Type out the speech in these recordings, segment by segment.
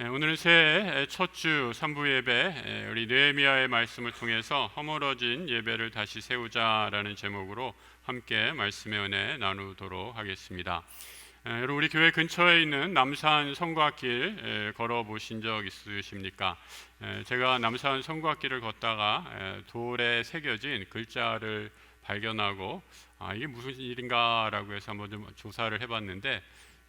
오늘은 새해 첫 주 3부 예배, 우리 느헤미야의 말씀을 통해서 허물어진 예배를 다시 세우자라는 제목으로 함께 말씀의 은혜 나누도록 하겠습니다. 여러분, 우리 교회 근처에 있는 남산 성곽길 걸어보신 적 있으십니까? 제가 남산 성곽길을 걷다가 돌에 새겨진 글자를 발견하고 이게 무슨 일인가라고 해서 한번 좀 조사를 해봤는데,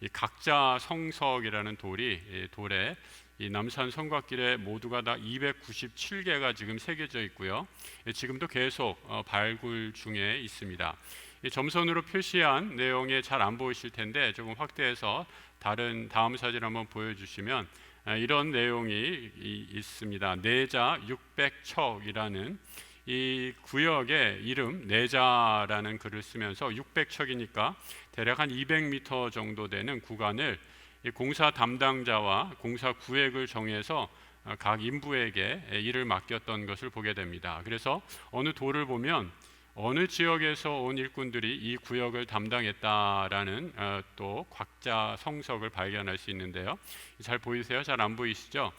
이 각자 성석이라는 돌에 이 남산 성곽길에 모두가 다 297개가 지금 새겨져 있고요. 지금도 계속 발굴 중에 있습니다. 이 점선으로 표시한 내용이 잘 안 보이실 텐데 조금 확대해서 다음 사진 한번 보여주시면 이런 내용이 있습니다. 내자 600척이라는 이 구역의 이름 내자라는 글을 쓰면서 600척이니까 대략 한 200m 정도 되는 구간을 공사 담당자와 공사 구획을 정해서 각 인부에게 일을 맡겼던 것을 보게 됩니다. 그래서 어느 돌을 보면 어느 지역에서 온 일꾼들이 이 구역을 담당했다라는 또 각자 성석을 발견할 수 있는데요. 잘 보이세요? 잘 안 보이시죠?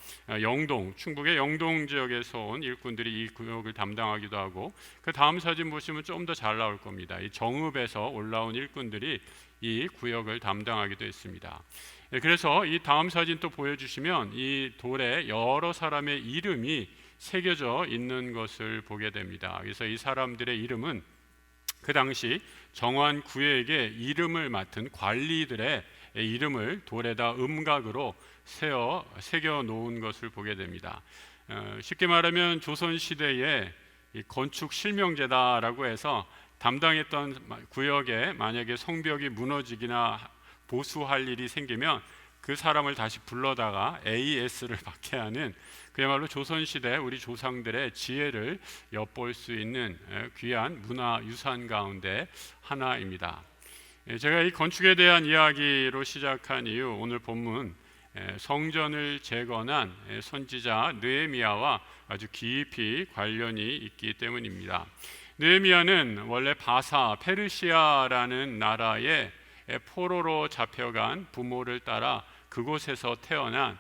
충북의 영동 지역에서 온 일꾼들이 이 구역을 담당하기도 하고, 그 다음 사진 보시면 좀 더 잘 나올 겁니다. 이 정읍에서 올라온 일꾼들이 이 구역을 담당하기도 했습니다. 그래서 이 다음 사진 또 보여주시면 이 돌에 여러 사람의 이름이 새겨져 있는 것을 보게 됩니다. 그래서 이 사람들의 이름은 그 당시 정한 구역의 이름을 맡은 관리들의 이름을 돌에다 음각으로 새겨 놓은 것을 보게 됩니다. 쉽게 말하면 조선시대의 건축 실명제다라고 해서 담당했던 구역에 만약에 성벽이 무너지거나 보수할 일이 생기면 그 사람을 다시 불러다가 AS를 받게 하는, 그야말로 조선시대 우리 조상들의 지혜를 엿볼 수 있는 귀한 문화유산 가운데 하나입니다. 제가 이 건축에 대한 이야기로 시작한 이유, 오늘 본문 성전을 재건한 선지자 느헤미야와 아주 깊이 관련이 있기 때문입니다. 느헤미야는 원래 페르시아라는 나라의 포로로 잡혀간 부모를 따라 그곳에서 태어난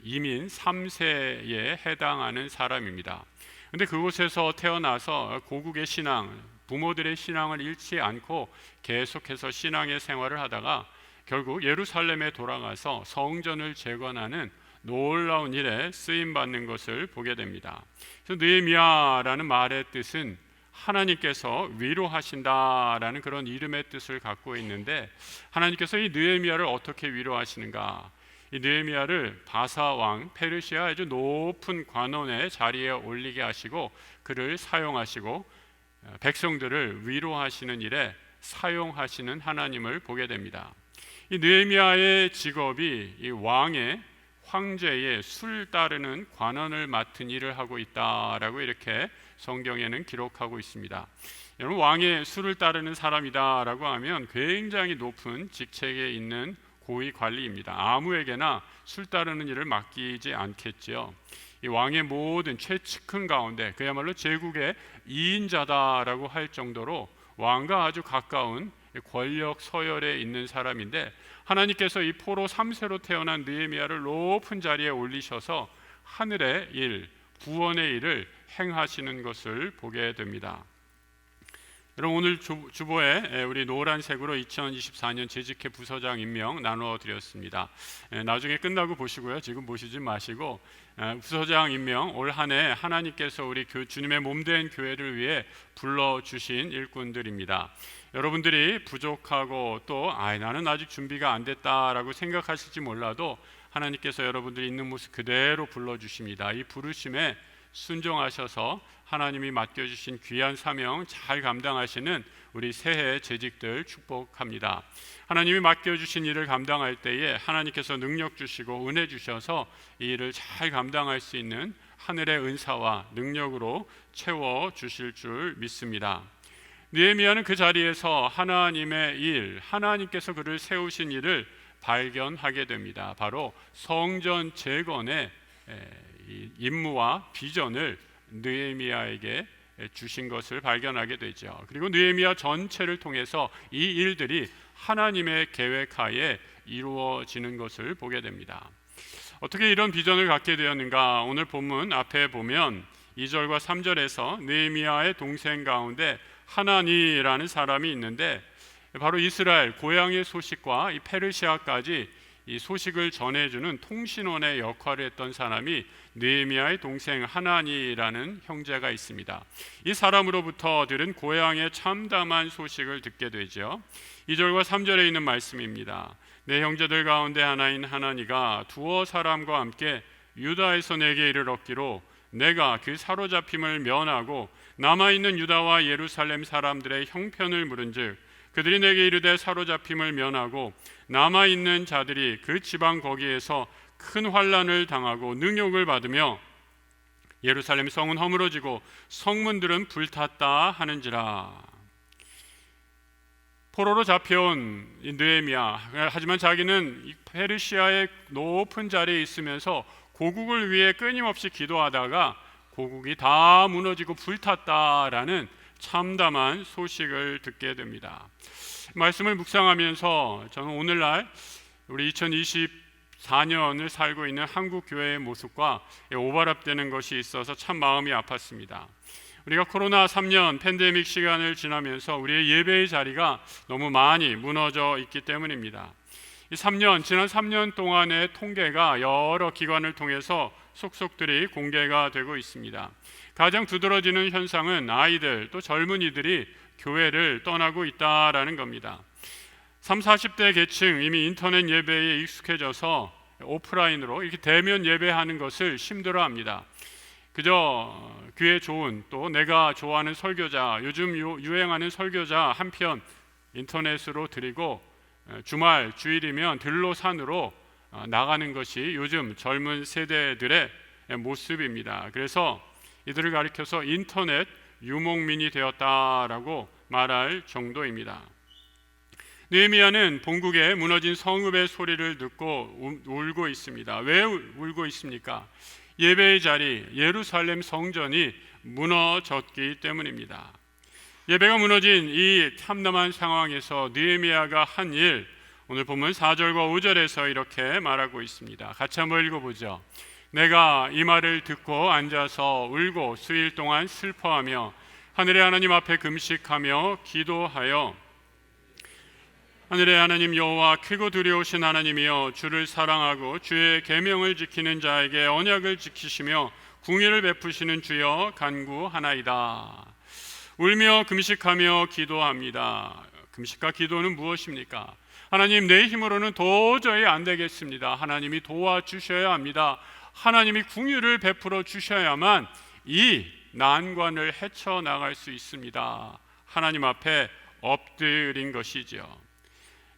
이민 3세에 해당하는 사람입니다. 그런데 그곳에서 태어나서 고국의 신앙, 부모들의 신앙을 잃지 않고 계속해서 신앙의 생활을 하다가 결국 예루살렘에 돌아가서 성전을 재건하는 놀라운 일에 쓰임받는 것을 보게 됩니다. 그래서 느헤미야라는 말의 뜻은 하나님께서 위로하신다라는 그런 이름의 뜻을 갖고 있는데, 하나님께서 이 느헤미야를 어떻게 위로하시는가? 이 느헤미야를 바사왕 페르시아 아주 높은 관원의 자리에 올리게 하시고 그를 사용하시고 백성들을 위로하시는 일에 사용하시는 하나님을 보게 됩니다. 이 느헤미야의 직업이 이 황제의 술 따르는 관원을 맡은 일을 하고 있다라고 이렇게 성경에는 기록하고 있습니다. 여러분, 왕의 술을 따르는 사람이다라고 하면 굉장히 높은 직책에 있는 고위 관리입니다. 아무에게나 술 따르는 일을 맡기지 않겠지요. 이 왕의 모든 최측근 가운데 그야말로 제국의 2인자다라고 할 정도로 왕과 아주 가까운 권력 서열에 있는 사람인데, 하나님께서 이 포로 3세로 태어난 느헤미야를 높은 자리에 올리셔서 하늘의 일, 구원의 일을 행하시는 것을 보게 됩니다. 여러분, 오늘 주보에 우리 노란색으로 2024년 재직회 부서장 임명 나누어 드렸습니다. 나중에 끝나고 보시고요. 지금 보시지 마시고 부서장 임명, 올 한 해 하나님께서 우리 주님의 몸된 교회를 위해 불러주신 일꾼들입니다. 여러분들이 부족하고 또 나는 아직 준비가 안 됐다라고 생각하실지 몰라도 하나님께서 여러분들이 있는 모습 그대로 불러주십니다. 이 부르심에 순종하셔서 하나님이 맡겨주신 귀한 사명 잘 감당하시는 우리 새해 재직들 축복합니다. 하나님이 맡겨주신 일을 감당할 때에 하나님께서 능력 주시고 은혜 주셔서 이 일을 잘 감당할 수 있는 하늘의 은사와 능력으로 채워주실 줄 믿습니다. 느헤미야는 그 자리에서 하나님의 일, 하나님께서 그를 세우신 일을 발견하게 됩니다. 바로 성전 재건의 임무와 비전을 느헤미야에게 주신 것을 발견하게 되죠. 그리고 느헤미야 전체를 통해서 이 일들이 하나님의 계획하에 이루어지는 것을 보게 됩니다. 어떻게 이런 비전을 갖게 되었는가? 오늘 본문 앞에 보면 2절과 3절에서 느헤미야의 동생 가운데 하나니라는 사람이 있는데, 바로 이스라엘 고향의 소식과 이 페르시아까지 이 소식을 전해주는 통신원의 역할을 했던 사람이 느헤미야의 동생 하나니라는 형제가 있습니다. 이 사람으로부터 들은 고향의 참담한 소식을 듣게 되죠. 2절과 3절에 있는 말씀입니다. 내 형제들 가운데 하나인 하나니가 두어 사람과 함께 유다에서 내게 이르렀기로 내가 그 사로잡힘을 면하고 남아있는 유다와 예루살렘 사람들의 형편을 물은즉 그들이 내게 이르되 사로잡힘을 면하고 남아있는 자들이 그 지방 거기에서 큰 환난을 당하고 능욕을 받으며 예루살렘 성은 허물어지고 성문들은 불탔다 하는지라. 포로로 잡혀온 느헤미야, 하지만 자기는 페르시아의 높은 자리에 있으면서 고국을 위해 끊임없이 기도하다가 고국이 다 무너지고 불탔다라는 참담한 소식을 듣게 됩니다. 말씀을 묵상하면서 저는 오늘날 우리 2024년을 살고 있는 한국 교회의 모습과 오버랩되는 것이 있어서 참 마음이 아팠습니다. 우리가 코로나 3년 팬데믹 시간을 지나면서 우리의 예배의 자리가 너무 많이 무너져 있기 때문입니다. 지난 3년 동안의 통계가 여러 기관을 통해서 속속들이 공개가 되고 있습니다. 가장 두드러지는 현상은 아이들 또 젊은이들이 교회를 떠나고 있다라는 겁니다. 30, 40대 계층 이미 인터넷 예배에 익숙해져서 오프라인으로 이렇게 대면 예배하는 것을 힘들어합니다. 그저 귀에 좋은 또 내가 좋아하는 설교자, 요즘 유행하는 설교자 한 편 인터넷으로 드리고 주말 주일이면 들로 산으로 나가는 것이 요즘 젊은 세대들의 모습입니다. 그래서 이들을 가리켜서 인터넷 유목민이 되었다라고 말할 정도입니다. 느헤미야는 본국의 무너진 성읍의 소리를 듣고 울고 있습니다. 왜 울고 있습니까? 예배의 자리, 예루살렘 성전이 무너졌기 때문입니다. 예배가 무너진 이 참담한 상황에서 느헤미야가 한 일, 오늘 보면 4절과 5절에서 이렇게 말하고 있습니다. 같이 한번 읽어보죠. 내가 이 말을 듣고 앉아서 울고 수일 동안 슬퍼하며 하늘의 하나님 앞에 금식하며 기도하여 하늘의 하나님 여호와 크고 두려우신 하나님이여 주를 사랑하고 주의 계명을 지키는 자에게 언약을 지키시며 궁의를 베푸시는 주여 간구하나이다. 울며 금식하며 기도합니다. 금식과 기도는 무엇입니까? 하나님, 내 힘으로는 도저히 안 되겠습니다. 하나님이 도와주셔야 합니다. 하나님이 궁유를 베풀어 주셔야만 이 난관을 헤쳐나갈 수 있습니다. 하나님 앞에 엎드린 것이죠.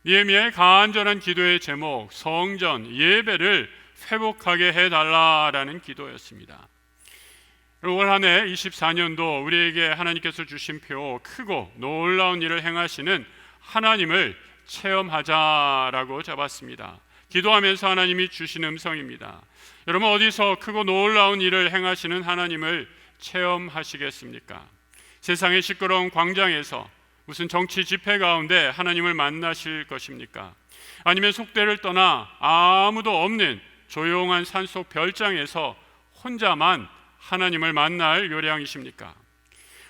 느헤미야의 간절한 기도의 제목, 성전 예배를 회복하게 해달라라는 기도였습니다. 올 한 해 24년도 우리에게 하나님께서 주신 표, 크고 놀라운 일을 행하시는 하나님을 체험하자라고 잡았습니다. 기도하면서 하나님이 주신 음성입니다. 여러분, 어디서 크고 놀라운 일을 행하시는 하나님을 체험하시겠습니까? 세상의 시끄러운 광장에서, 무슨 정치 집회 가운데 하나님을 만나실 것입니까? 아니면 속대를 떠나 아무도 없는 조용한 산속 별장에서 혼자만 하나님을 만날 요량이십니까?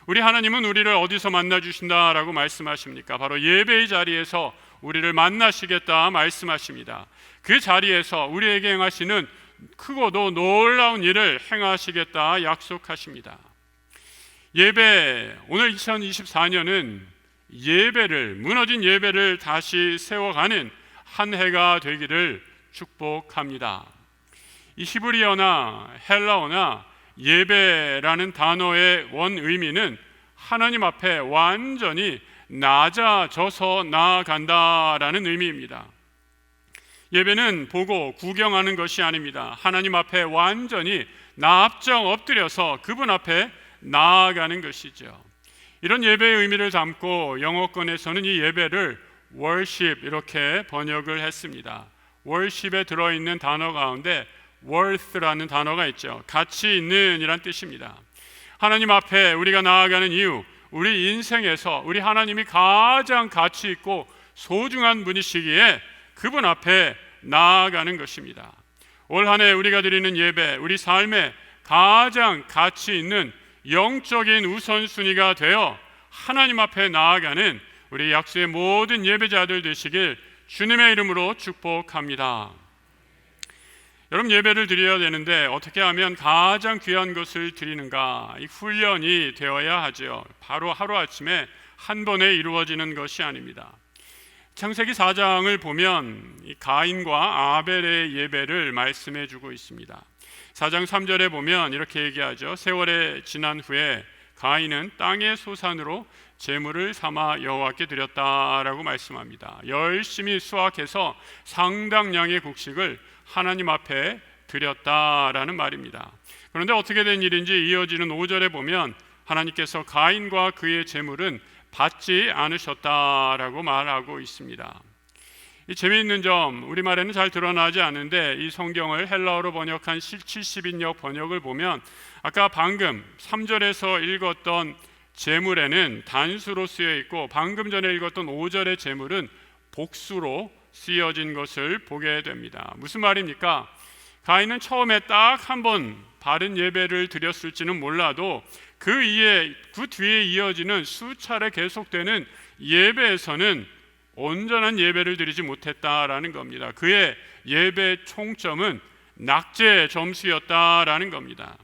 우리 하나님은 우리를 어디서 만나 주신다라고 말씀하십니까? 바로 예배의 자리에서 우리를 만나시겠다 말씀하십니다. 그 자리에서 우리에게 행하시는 크고도 놀라운 일을 행하시겠다 약속하십니다. 예배, 오늘 2024년은 예배를, 무너진 예배를 다시 세워가는 한 해가 되기를 축복합니다. 이 히브리어나 헬라어나 예배라는 단어의 원 의미는 하나님 앞에 완전히 낮아져서 나아간다라는 의미입니다. 예배는 보고 구경하는 것이 아닙니다. 하나님 앞에 완전히 납작 엎드려서 그분 앞에 나아가는 것이죠. 이런 예배의 의미를 담고 영어권에서는 이 예배를 worship 이렇게 번역을 했습니다. worship에 들어있는 단어 가운데 worth라는 단어가 있죠. 가치 있는 이란 뜻입니다. 하나님 앞에 우리가 나아가는 이유, 우리 인생에서 우리 하나님이 가장 가치 있고 소중한 분이시기에 그분 앞에 나아가는 것입니다. 올 한 해 우리가 드리는 예배, 우리 삶에 가장 가치 있는 영적인 우선순위가 되어 하나님 앞에 나아가는 우리 약수의 모든 예배자들 되시길 주님의 이름으로 축복합니다. 여러분, 예배를 드려야 되는데 어떻게 하면 가장 귀한 것을 드리는가? 이 훈련이 되어야 하죠. 바로 하루아침에 한 번에 이루어지는 것이 아닙니다. 창세기 4장을 보면 이 가인과 아벨의 예배를 말씀해 주고 있습니다. 4장 3절에 보면 이렇게 얘기하죠. 세월이 지난 후에 가인은 땅의 소산으로 제물을 삼아 여호와께 드렸다라고 말씀합니다. 열심히 수확해서 상당량의 곡식을 하나님 앞에 드렸다라는 말입니다. 그런데 어떻게 된 일인지 이어지는 5절에 보면 하나님께서 가인과 그의 제물은 받지 않으셨다라고 말하고 있습니다. 이 재미있는 점, 우리말에는 잘 드러나지 않는데 이 성경을 헬라어로 번역한 70인역 번역을 보면 아까 방금 3절에서 읽었던 제물에는 단수로 쓰여 있고 방금 전에 읽었던 5절의 제물은 복수로 쓰여진 것을 보게 됩니다. 무슨 말입니까? 가인은 처음에 딱 한 번 바른 예배를 드렸을지는 몰라도 그 뒤에 이어지는 수차례 계속되는 예배에서는 온전한 예배를 드리지 못했다라는 겁니다. 그의 예배 총점은 낙제 점수였다라는 겁니다.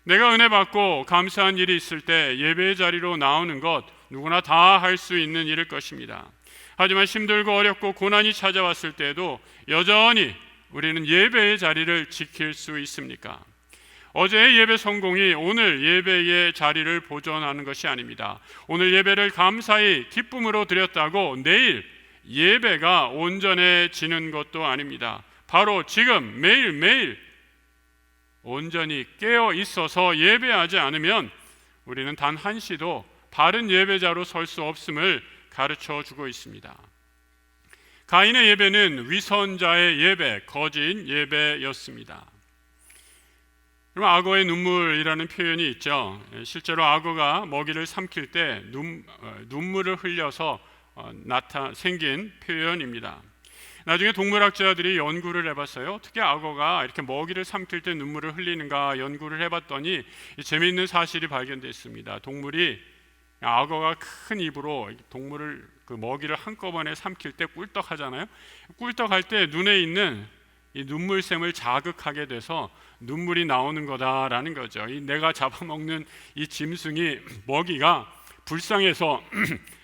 내가 은혜 받고 감사한 일이 있을 때 예배의 자리로 나오는 것 누구나 다 할 수 있는 일일 것입니다. 하지만 힘들고 어렵고 고난이 찾아왔을 때에도 여전히 우리는 예배의 자리를 지킬 수 있습니까? 어제의 예배 성공이 오늘 예배의 자리를 보존하는 것이 아닙니다. 오늘 예배를 감사히 기쁨으로 드렸다고 내일 예배가 온전해지는 것도 아닙니다. 바로 지금 매일매일 온전히 깨어 있어서 예배하지 않으면 우리는 단 한시도 바른 예배자로 설 수 없음을 가르쳐 주고 있습니다. 가인의 예배는 위선자의 예배, 거짓 예배였습니다. 그럼 악어의 눈물이라는 표현이 있죠. 실제로 악어가 먹이를 삼킬 때 눈물을 흘려서 생긴 표현입니다. 나중에 동물학자들이 연구를 해봤어요. 어떻게 악어가 이렇게 먹이를 삼킬 때 눈물을 흘리는가 연구를 해봤더니 재미있는 사실이 발견됐습니다. 악어가 큰 입으로 그 먹이를 한꺼번에 삼킬 때 꿀떡하잖아요. 꿀떡할 때 눈에 있는 이 눈물샘을 자극하게 돼서 눈물이 나오는 거다라는 거죠. 내가 잡아먹는 이 짐승이 먹이가 불쌍해서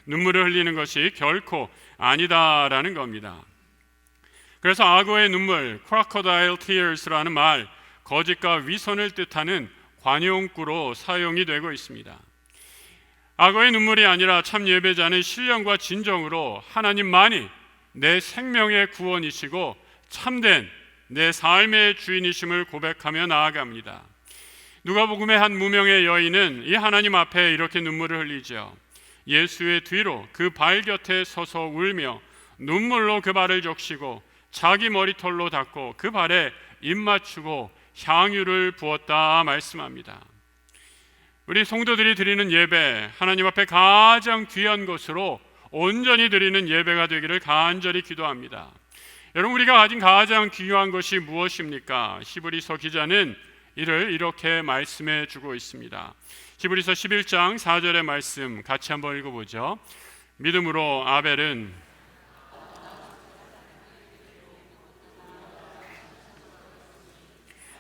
눈물을 흘리는 것이 결코 아니다라는 겁니다. 그래서 악어의 눈물, crocodile tears라는 말, 거짓과 위선을 뜻하는 관용구로 사용이 되고 있습니다. 악어의 눈물이 아니라 참 예배자는 신령과 진정으로 하나님만이 내 생명의 구원이시고 참된 내 삶의 주인이심을 고백하며 나아갑니다. 누가복음의 한 무명의 여인은 이 하나님 앞에 이렇게 눈물을 흘리죠. 예수의 뒤로 그 발 곁에 서서 울며 눈물로 그 발을 적시고 자기 머리털로 닦고 그 발에 입 맞추고 향유를 부었다 말씀합니다. 우리 성도들이 드리는 예배, 하나님 앞에 가장 귀한 것으로 온전히 드리는 예배가 되기를 간절히 기도합니다. 여러분, 우리가 가진 가장 귀한 것이 무엇입니까? 히브리서 기자는 이를 이렇게 말씀해 주고 있습니다. 히브리서 11장 4절의 말씀 같이 한번 읽어보죠. 믿음으로 아벨은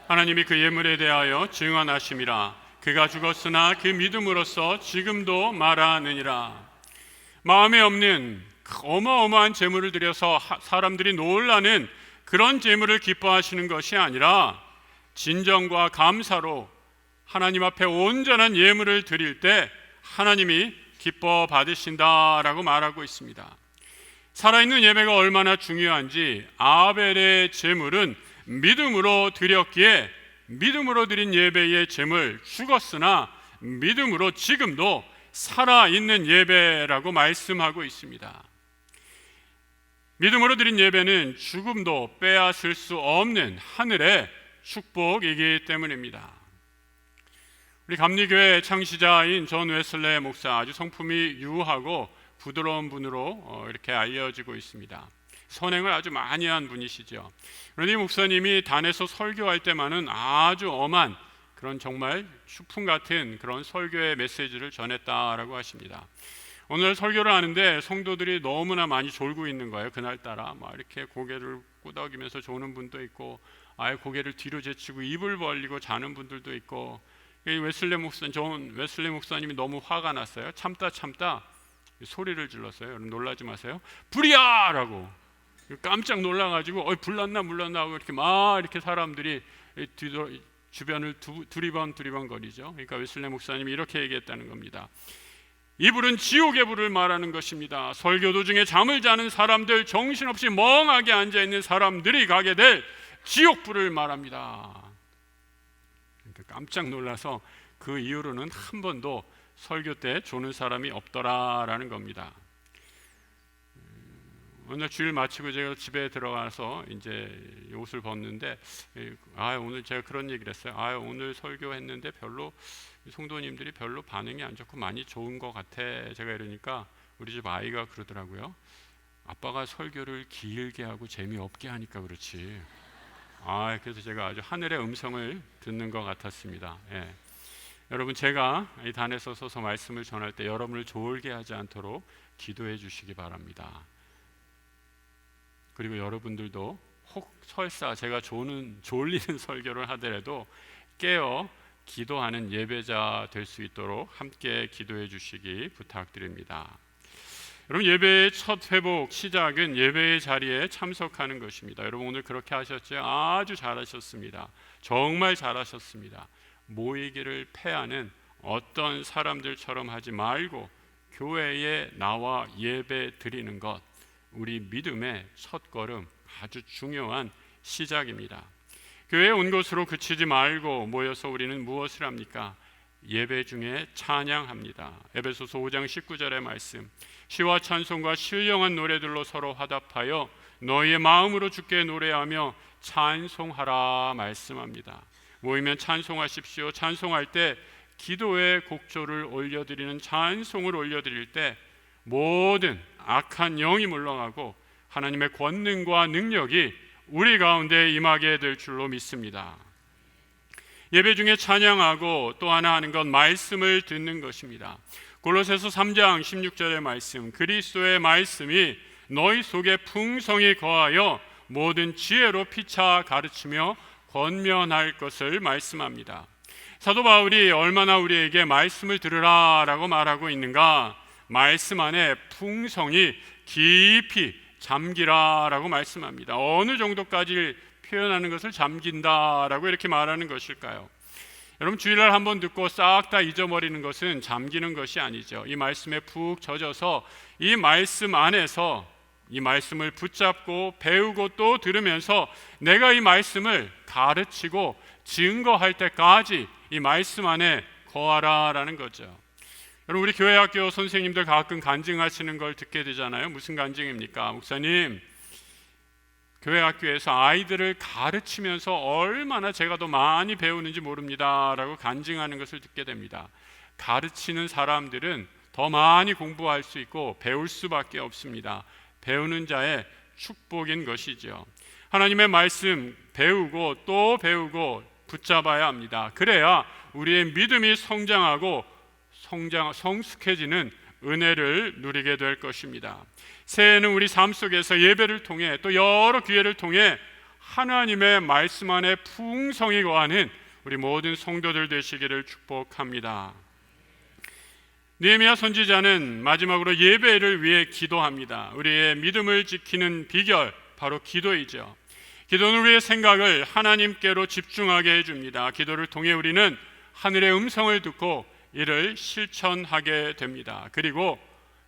하나님이 그 예물에 대하여 증언하심이라. 그가 죽었으나 그 믿음으로써 지금도 말하느니라. 마음에 없는 어마어마한 제물을 드려서 사람들이 놀라는 그런 제물을 기뻐하시는 것이 아니라 진정과 감사로 하나님 앞에 온전한 예물을 드릴 때 하나님이 기뻐 받으신다라고 말하고 있습니다. 살아있는 예배가 얼마나 중요한지 아벨의 제물은 믿음으로 드렸기에 믿음으로 드린 예배의 제물, 죽었으나 믿음으로 지금도 살아있는 예배라고 말씀하고 있습니다. 믿음으로 드린 예배는 죽음도 빼앗을 수 없는 하늘의 축복이기 때문입니다. 우리 감리교회 창시자인 존 웨슬레 목사, 아주 성품이 유하고 부드러운 분으로 이렇게 알려지고 있습니다. 선행을 아주 많이 한 분이시죠. 그런데 목사님이 단에서 설교할 때만은 아주 엄한 그런 정말 추풍 같은 그런 설교의 메시지를 전했다라고 하십니다. 오늘 설교를 하는데 성도들이 너무나 많이 졸고 있는 거예요. 그날따라 막 이렇게 고개를 끄덕이면서 조는 분도 있고, 아예 고개를 뒤로 제치고 입을 벌리고 자는 분들도 있고. 존 웨슬리 목사님이 너무 화가 났어요. 참다 소리를 질렀어요. 여러분 놀라지 마세요. 불이야! 라고 깜짝 놀라가지고 불났나 하고 이렇게 사람들이 주변을 두리번 거리죠. 그러니까 웨슬리 목사님이 이렇게 얘기했다는 겁니다. 이 불은 지옥의 불을 말하는 것입니다. 설교 도중에 잠을 자는 사람들, 정신없이 멍하게 앉아있는 사람들이 가게 될 지옥불을 말합니다. 그러니까 깜짝 놀라서 그 이후로는 한 번도 설교 때 조는 사람이 없더라라는 겁니다. 오늘 주일 마치고 제가 집에 들어가서 이제 옷을 벗는데, 오늘 제가 그런 얘기를 했어요. 오늘 설교했는데 별로 성도님들이 별로 반응이 안 좋고 많이 좋은 것 같아. 제가 이러니까 우리 집 아이가 그러더라고요. 아빠가 설교를 길게 하고 재미없게 하니까 그렇지. 그래서 제가 아주 하늘의 음성을 듣는 것 같았습니다. 예. 여러분, 제가 이 단에서 서서 말씀을 전할 때 여러분을 졸게 하지 않도록 기도해 주시기 바랍니다. 그리고 여러분들도 혹 설사 제가 졸리는 설교를 하더라도 깨어 기도하는 예배자 될 수 있도록 함께 기도해 주시기 부탁드립니다. 여러분, 예배의 첫 회복 시작은 예배의 자리에 참석하는 것입니다. 여러분, 오늘 그렇게 하셨죠? 아주 잘하셨습니다. 정말 잘하셨습니다. 모이기를 패하는 어떤 사람들처럼 하지 말고 교회에 나와 예배 드리는 것, 우리 믿음의 첫걸음, 아주 중요한 시작입니다. 교회에 온 것으로 그치지 말고 모여서 우리는 무엇을 합니까? 예배 중에 찬양합니다. 에베소서 5장 19절의 말씀, 시와 찬송과 신령한 노래들로 서로 화답하여 너희의 마음으로 주께 노래하며 찬송하라 말씀합니다. 모이면 찬송하십시오. 찬송할 때 기도의 곡조를 올려드리는 찬송을 올려드릴 때 모든 악한 영이 물러가고 하나님의 권능과 능력이 우리 가운데 임하게 될 줄로 믿습니다. 예배 중에 찬양하고 또 하나 하는 건 말씀을 듣는 것입니다. 골로새서 3장 16절의 말씀, 그리스도의 말씀이 너희 속에 풍성히 거하여 모든 지혜로 피차 가르치며 권면할 것을 말씀합니다. 사도 바울이 얼마나 우리에게 말씀을 들으라라고 말하고 있는가? 말씀 안에 풍성히 깊이 잠기라라고 말씀합니다. 어느 정도까지 표현하는 것을 잠긴다라고 이렇게 말하는 것일까요? 여러분, 주일날 한번 듣고 싹 다 잊어버리는 것은 잠기는 것이 아니죠. 이 말씀에 푹 젖어서 이 말씀 안에서 이 말씀을 붙잡고 배우고 또 들으면서 내가 이 말씀을 가르치고 증거할 때까지 이 말씀 안에 거하라라는 거죠. 여러분, 우리 교회 학교 선생님들 가끔 간증하시는 걸 듣게 되잖아요. 무슨 간증입니까? 목사님, 교회 학교에서 아이들을 가르치면서 얼마나 제가 더 많이 배우는지 모릅니다 라고 간증하는 것을 듣게 됩니다. 가르치는 사람들은 더 많이 공부할 수 있고 배울 수밖에 없습니다. 배우는 자의 축복인 것이죠. 하나님의 말씀 배우고 또 배우고 붙잡아야 합니다. 그래야 우리의 믿음이 성장하고 성숙해지는 은혜를 누리게 될 것입니다. 새해에는 우리 삶 속에서 예배를 통해 또 여러 기회를 통해 하나님의 말씀 안에 풍성히 거하는 우리 모든 성도들 되시기를 축복합니다. 느헤미야 선지자는 마지막으로 예배를 위해 기도합니다. 우리의 믿음을 지키는 비결, 바로 기도이죠. 기도는 우리의 생각을 하나님께로 집중하게 해줍니다. 기도를 통해 우리는 하늘의 음성을 듣고 이를 실천하게 됩니다. 그리고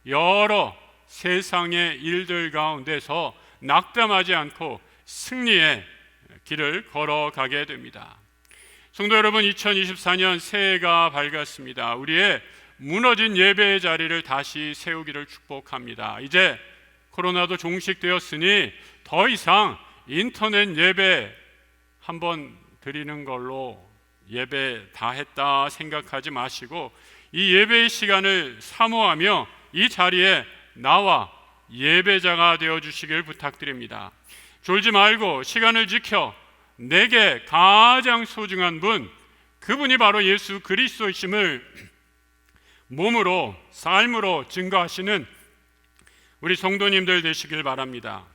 여러 세상의 일들 가운데서 낙담하지 않고 승리의 길을 걸어가게 됩니다. 성도 여러분, 2024년 새해가 밝았습니다. 우리의 무너진 예배의 자리를 다시 세우기를 축복합니다. 이제 코로나도 종식되었으니 더 이상 인터넷 예배 한번 드리는 걸로 예배 다 했다 생각하지 마시고 이 예배의 시간을 사모하며 이 자리에 나와 예배자가 되어 주시길 부탁드립니다. 졸지 말고 시간을 지켜 내게 가장 소중한 분, 그분이 바로 예수 그리스도이심을 몸으로 삶으로 증거하시는 우리 성도님들 되시길 바랍니다.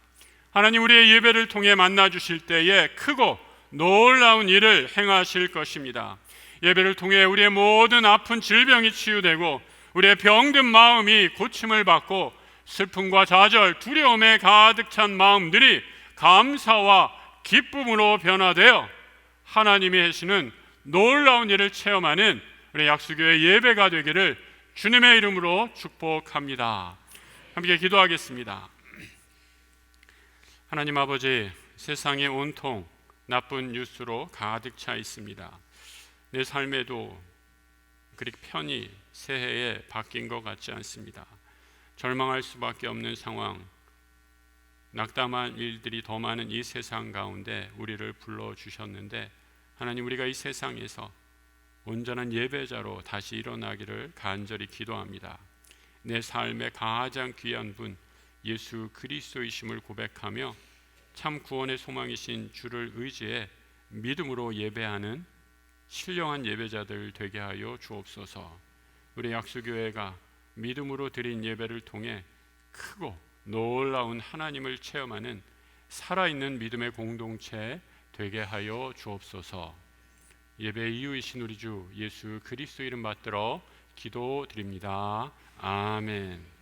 하나님, 우리의 예배를 통해 만나 주실 때에 크고 놀라운 일을 행하실 것입니다. 예배를 통해 우리의 모든 아픈 질병이 치유되고 우리의 병든 마음이 고침을 받고 슬픔과 좌절, 두려움에 가득 찬 마음들이 감사와 기쁨으로 변화되어 하나님이 하시는 놀라운 일을 체험하는 우리 약수교회 예배가 되기를 주님의 이름으로 축복합니다. 함께 기도하겠습니다. 하나님 아버지, 세상에 온통 나쁜 뉴스로 가득 차 있습니다. 내 삶에도 그렇게 편히 새해에 바뀐 것 같지 않습니다. 절망할 수밖에 없는 상황, 낙담한 일들이 더 많은 이 세상 가운데 우리를 불러주셨는데, 하나님, 우리가 이 세상에서 온전한 예배자로 다시 일어나기를 간절히 기도합니다. 내 삶의 가장 귀한 분 예수 그리스도이심을 고백하며 참 구원의 소망이신 주를 의지해 믿음으로 예배하는 신령한 예배자들 되게 하여 주옵소서. 우리 약수교회가 믿음으로 드린 예배를 통해 크고 놀라운 하나님을 체험하는 살아있는 믿음의 공동체 되게 하여 주옵소서. 예배 이유이신 우리 주 예수 그리스도 이름 받들어 기도드립니다. 아멘.